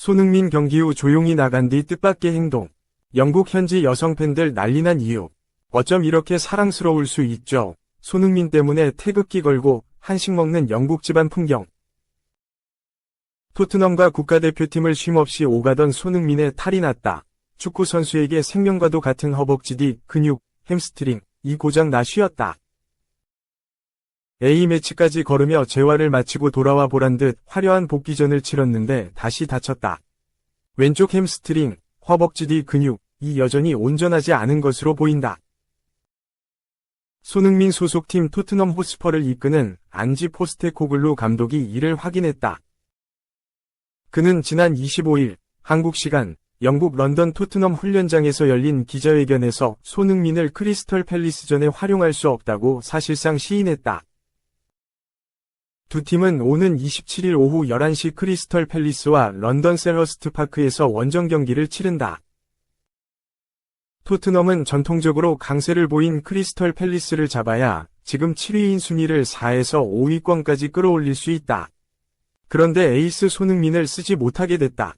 손흥민 경기 후 조용히 나간 뒤 뜻밖의 행동. 영국 현지 여성 팬들 난리난 이유. 어쩜 이렇게 사랑스러울 수 있죠. 손흥민 때문에 태극기 걸고 한식 먹는 영국 집안 풍경. 토트넘과 국가대표팀을 쉼없이 오가던 손흥민의 탈이 났다. 축구 선수에게 생명과도 같은 허벅지 뒤 근육, 햄스트링, 이 고장 나 쉬었다. A매치까지 걸으며 재활을 마치고 돌아와 보란 듯 화려한 복귀전을 치렀는데 다시 다쳤다. 왼쪽 햄스트링, 허벅지 뒤 근육, 이 여전히 온전하지 않은 것으로 보인다. 손흥민 소속팀 토트넘 호스퍼를 이끄는 안지 포스테코글루 감독이 이를 확인했다. 그는 지난 25일 한국 시간 영국 런던 토트넘 훈련장에서 열린 기자회견에서 손흥민을 크리스털 팰리스전에 활용할 수 없다고 사실상 시인했다. 두 팀은 오는 27일 오후 11시 크리스털 팰리스와 런던 셀허스트 파크에서 원정 경기를 치른다. 토트넘은 전통적으로 강세를 보인 크리스털 팰리스를 잡아야 지금 7위인 순위를 4에서 5위권까지 끌어올릴 수 있다. 그런데 에이스 손흥민을 쓰지 못하게 됐다.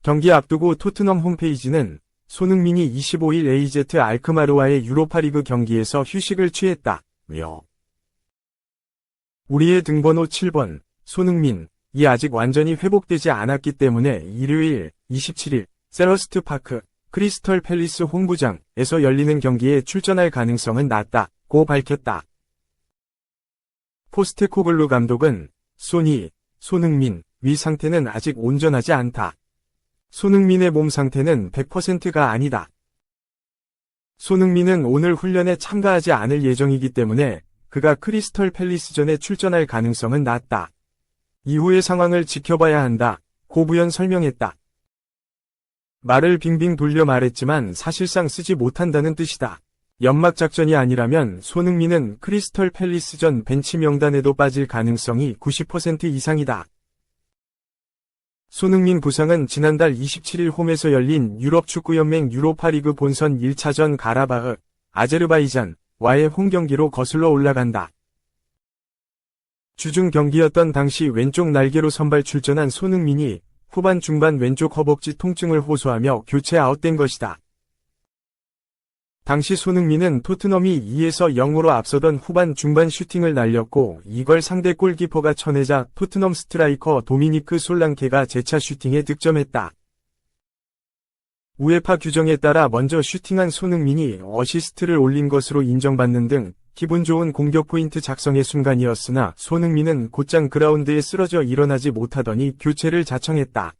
경기 앞두고 토트넘 홈페이지는 손흥민이 25일 AZ 알크마르와의 유로파리그 경기에서 휴식을 취했다. 우리의 등번호 7번, 손흥민이 아직 완전히 회복되지 않았기 때문에 일요일 27일 셀허스트 파크 크리스털 팰리스 홈구장에서 열리는 경기에 출전할 가능성은 낮다고 밝혔다. 포스테코글루 감독은 손흥민 위 상태는 아직 온전하지 않다. 손흥민의 몸 상태는 100%가 아니다. 손흥민은 오늘 훈련에 참가하지 않을 예정이기 때문에 그가 크리스털 팰리스전에 출전할 가능성은 낮다. 이후의 상황을 지켜봐야 한다. 고부연 설명했다. 말을 빙빙 돌려 말했지만 사실상 쓰지 못한다는 뜻이다. 연막 작전이 아니라면 손흥민은 크리스털 팰리스전 벤치 명단에도 빠질 가능성이 90% 이상이다. 손흥민 부상은 지난달 27일 홈에서 열린 유럽축구연맹 유로파리그 본선 1차전 가라바흐, 아제르바이잔과의 홈경기로 거슬러 올라간다. 주중 경기였던 당시 왼쪽 날개로 선발 출전한 손흥민이 후반 중반 왼쪽 허벅지 통증을 호소하며 교체 아웃된 것이다. 당시 손흥민은 토트넘이 2에서 0으로 앞서던 후반 중반 슈팅을 날렸고 이걸 상대 골키퍼가 쳐내자 토트넘 스트라이커 도미니크 솔랑케가 재차 슈팅에 득점했다. 우에파 규정에 따라 먼저 슈팅한 손흥민이 어시스트를 올린 것으로 인정받는 등 기분 좋은 공격 포인트 작성의 순간이었으나 손흥민은 곧장 그라운드에 쓰러져 일어나지 못하더니 교체를 자청했다.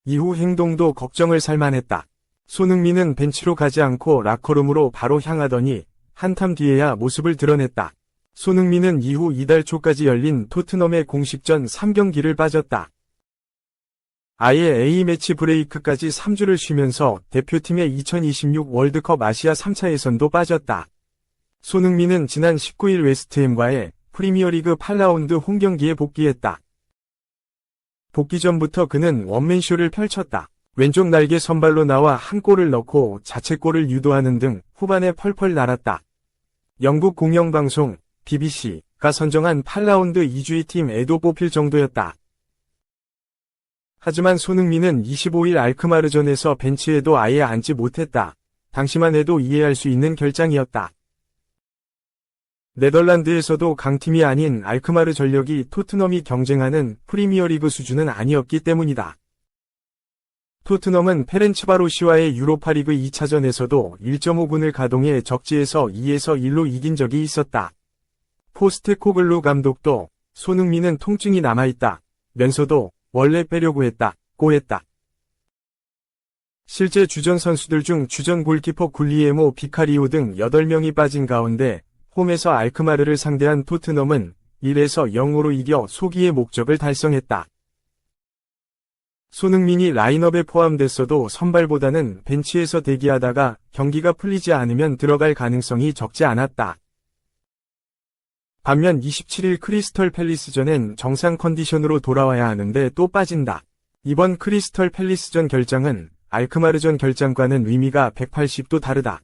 이후 행동도 걱정을 살만했다. 손흥민은 벤치로 가지 않고 라커룸으로 바로 향하더니 한참 뒤에야 모습을 드러냈다. 손흥민은 이후 이달 초까지 열린 토트넘의 공식전 3경기를 빠졌다. 아예 A매치 브레이크까지 3주를 쉬면서 대표팀의 2026 월드컵 아시아 3차 예선도 빠졌다. 손흥민은 지난 19일 웨스트햄과의 프리미어리그 8라운드 홈경기에 복귀했다. 복귀 전부터 그는 원맨쇼를 펼쳤다. 왼쪽 날개 선발로 나와 한 골을 넣고 자책골을 유도하는 등 후반에 펄펄 날았다. 영국 공영방송 BBC가 선정한 8라운드 2주의 팀에도 뽑힐 정도였다. 하지만 손흥민은 25일 알크마르전에서 벤치에도 아예 앉지 못했다. 당시만 해도 이해할 수 있는 결장이었다. 네덜란드에서도 강팀이 아닌 알크마르 전력이 토트넘이 경쟁하는 프리미어리그 수준은 아니었기 때문이다. 토트넘은 페렌츠바로시와의 유로파리그 2차전에서도 1.5군을 가동해 적지에서 2에서 1로 이긴 적이 있었다. 포스테코글루 감독도 손흥민은 통증이 남아있다 면서도 원래 빼려고 했다고 했다. 실제 주전 선수들 중 주전 골키퍼 굴리에모 비카리오 등 8명이 빠진 가운데 홈에서 알크마르를 상대한 토트넘은 1에서 0으로 이겨 소기의 목적을 달성했다. 손흥민이 라인업에 포함됐어도 선발보다는 벤치에서 대기하다가 경기가 풀리지 않으면 들어갈 가능성이 적지 않았다. 반면 27일 크리스털 팰리스전엔 정상 컨디션으로 돌아와야 하는데 또 빠진다. 이번 크리스털 팰리스전 결장은 알크마르전 결장과는 의미가 180도 다르다.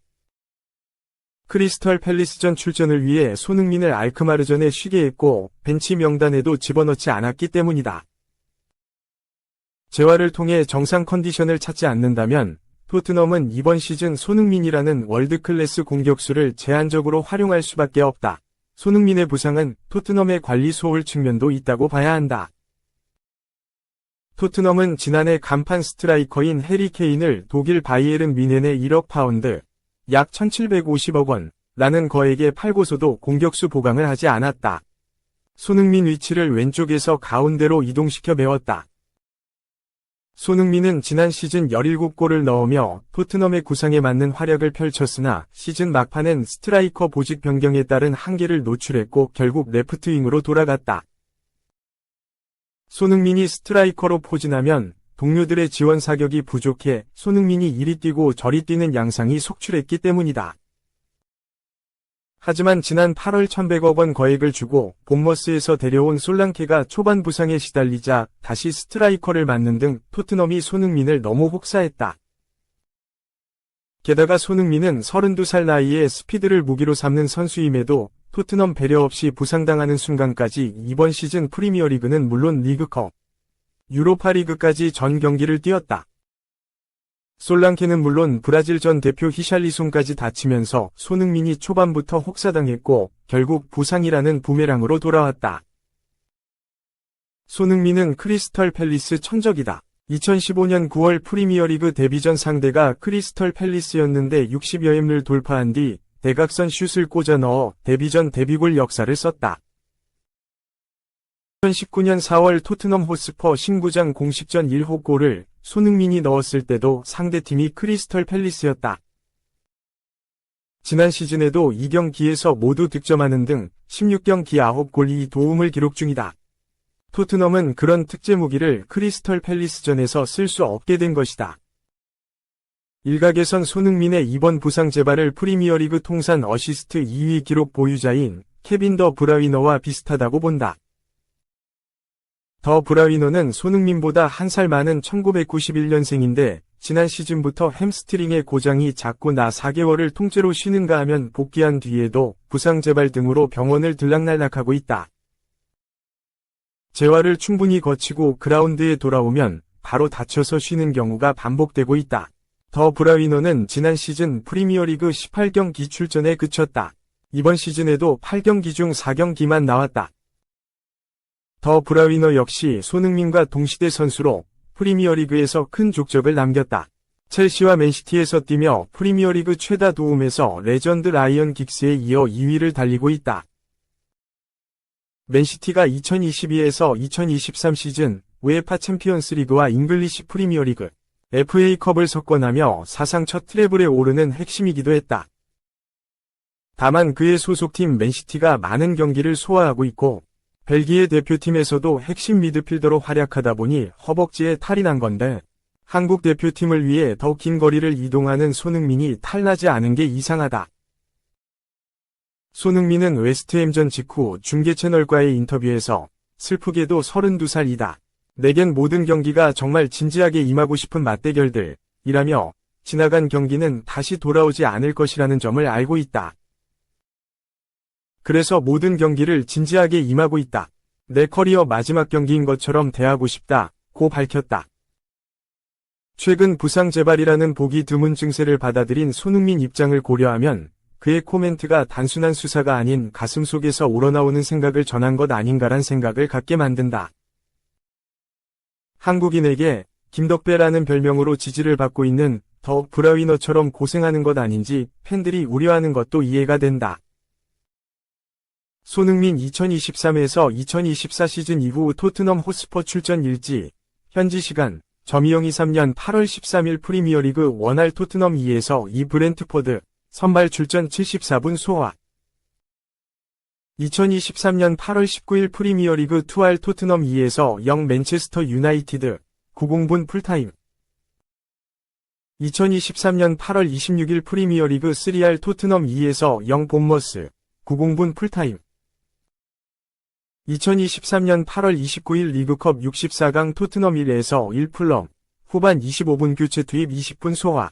크리스털 팰리스전 출전을 위해 손흥민을 알크마르전에 쉬게 했고 벤치 명단에도 집어넣지 않았기 때문이다. 재활을 통해 정상 컨디션을 찾지 않는다면 토트넘은 이번 시즌 손흥민이라는 월드클래스 공격수를 제한적으로 활용할 수밖에 없다. 손흥민의 부상은 토트넘의 관리 소홀 측면도 있다고 봐야 한다. 토트넘은 지난해 간판 스트라이커인 해리 케인을 독일 바이에른 뮌헨에 1억 파운드, 약 1750억 원, 라는 거액에 팔고서도 공격수 보강을 하지 않았다. 손흥민 위치를 왼쪽에서 가운데로 이동시켜 메웠다. 손흥민은 지난 시즌 17골을 넣으며 토트넘의 구상에 맞는 활약을 펼쳤으나 시즌 막판엔 스트라이커 보직 변경에 따른 한계를 노출했고 결국 레프트윙으로 돌아갔다. 손흥민이 스트라이커로 포진하면 동료들의 지원 사격이 부족해 손흥민이 이리 뛰고 저리 뛰는 양상이 속출했기 때문이다. 하지만 지난 8월 1100억 원 거액을 주고 본머스에서 데려온 솔랑케가 초반 부상에 시달리자 다시 스트라이커를 맡는 등 토트넘이 손흥민을 너무 혹사했다. 게다가 손흥민은 32살 나이에 스피드를 무기로 삼는 선수임에도 토트넘 배려 없이 부상당하는 순간까지 이번 시즌 프리미어리그는 물론 리그컵, 유로파리그까지 전 경기를 뛰었다. 솔랑케는 물론 브라질 전 대표 히샬리송까지 다치면서 손흥민이 초반부터 혹사당했고 결국 부상이라는 부메랑으로 돌아왔다. 손흥민은 크리스털 팰리스 천적이다. 2015년 9월 프리미어리그 데뷔전 상대가 크리스털 팰리스였는데 60여 엠을 돌파한 뒤 대각선 슛을 꽂아 넣어 데뷔전 데뷔골 역사를 썼다. 2019년 4월 토트넘 호스퍼 신구장 공식전 1호 골을 손흥민이 넣었을 때도 상대팀이 크리스털 팰리스였다. 지난 시즌에도 2경기에서 모두 득점하는 등 16경기 9골 2도움을 기록 중이다. 토트넘은 그런 특제 무기를 크리스털 팰리스전에서 쓸 수 없게 된 것이다. 일각에선 손흥민의 이번 부상 재발을 프리미어리그 통산 어시스트 2위 기록 보유자인 케빈 더 브라위너와 비슷하다고 본다. 더 브라위너는 손흥민보다 한 살 많은 1991년생인데 지난 시즌부터 햄스트링의 고장이 잦고 나 4개월을 통째로 쉬는가 하면 복귀한 뒤에도 부상 재발 등으로 병원을 들락날락하고 있다. 재활을 충분히 거치고 그라운드에 돌아오면 바로 다쳐서 쉬는 경우가 반복되고 있다. 더 브라위너는 지난 시즌 프리미어리그 18경기 출전에 그쳤다. 이번 시즌에도 8경기 중 4경기만 나왔다. 더 브라위너 역시 손흥민과 동시대 선수로 프리미어리그에서 큰 족적을 남겼다. 첼시와 맨시티에서 뛰며 프리미어리그 최다 도움에서 레전드 라이언 긱스에 이어 2위를 달리고 있다. 맨시티가 2022에서 2023 시즌 우에파 챔피언스 리그와 잉글리시 프리미어리그, FA컵을 석권하며 사상 첫 트래블에 오르는 핵심이기도 했다. 다만 그의 소속팀 맨시티가 많은 경기를 소화하고 있고 벨기에 대표팀에서도 핵심 미드필더로 활약하다 보니 허벅지에 탈이 난 건데 한국 대표팀을 위해 더 긴 거리를 이동하는 손흥민이 탈나지 않은 게 이상하다. 손흥민은 웨스트햄전 직후 중계채널과의 인터뷰에서 슬프게도 32살이다. 내겐 모든 경기가 정말 진지하게 임하고 싶은 맞대결들이라며 지나간 경기는 다시 돌아오지 않을 것이라는 점을 알고 있다. 그래서 모든 경기를 진지하게 임하고 있다. 내 커리어 마지막 경기인 것처럼 대하고 싶다고 밝혔다. 최근 부상 재발이라는 보기 드문 증세를 받아들인 손흥민 입장을 고려하면 그의 코멘트가 단순한 수사가 아닌 가슴속에서 우러나오는 생각을 전한 것 아닌가란 생각을 갖게 만든다. 한국인에게 김덕배라는 별명으로 지지를 받고 있는 더 브라위너처럼 고생하는 것 아닌지 팬들이 우려하는 것도 이해가 된다. 손흥민 2023에서 2024 시즌 이후 토트넘 호스퍼 출전 일지, 현지 시간, 점이용 23년 8월 13일 프리미어리그 1할 토트넘 2에서 2 브렌트포드, 선발 출전 74분 소화. 2023년 8월 19일 프리미어리그 2할 토트넘 2에서 0 맨체스터 유나이티드, 90분 풀타임. 2023년 8월 26일 프리미어리그 3할 토트넘 2에서 0 본머스, 90분 풀타임. 2023년 8월 29일 리그컵 64강 토트넘 1에서 1 풀럼, 후반 25분 교체 투입 20분 소화.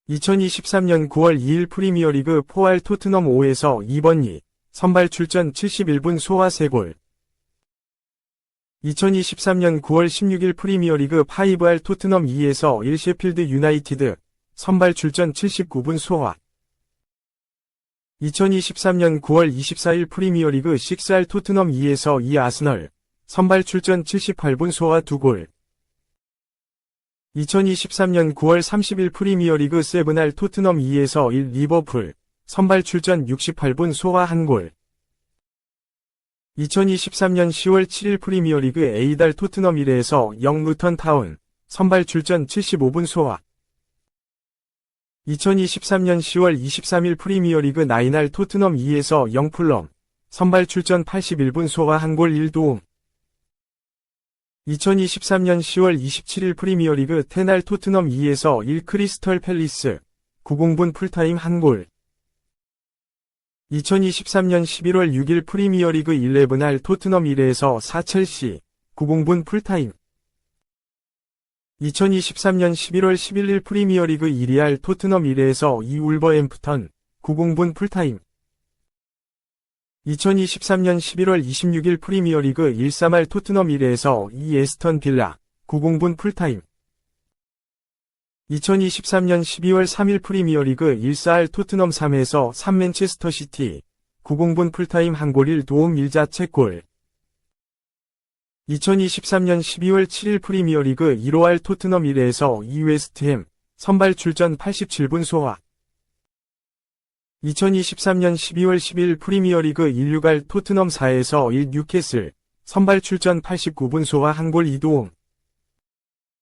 2023년 9월 2일 프리미어리그 4할 토트넘 5에서 2번 2, 선발 출전 71분 소화 3골. 2023년 9월 16일 프리미어리그 5할 토트넘 2에서 1 셰필드 유나이티드 선발 출전 79분 소화. 2023년 9월 24일 프리미어리그 6할 토트넘 2에서 2 아스널 선발 출전 78분 소화 2골. 2023년 9월 30일 프리미어리그 7할 토트넘 2에서 1 리버풀 선발 출전 68분 소화 1골. 2023년 10월 7일 프리미어리그 8할 토트넘 1에서 0 루턴 타운 선발 출전 75분 소화. 2023년 10월 23일 프리미어리그 9할 토트넘 2에서 0 풀럼 선발 출전 81분 소화 1골 1도움. 2023년 10월 27일 프리미어리그 10할 토트넘 2에서 1 크리스털 팰리스 90분 풀타임 1골. 2023년 11월 6일 프리미어리그 11할 토트넘 1에서 4 첼시 90분 풀타임. 2023년 11월 11일 프리미어리그 1할 토트넘 1에서 2 울버햄프턴 90분 풀타임. 2023년 11월 26일 프리미어리그 13할 토트넘 1에서 2 에스턴 빌라 90분 풀타임. 2023년 12월 3일 프리미어리그 14할 토트넘 3에서 3 맨체스터 시티 90분 풀타임 1골 1도움 1자책골. 2023년 12월 7일 프리미어리그 15할 토트넘 1에서 2 웨스트햄 선발 출전 87분 소화. 2023년 12월 10일 프리미어리그 16할 토트넘 4에서 1 뉴캐슬 선발 출전 89분 소화 1골 2도움.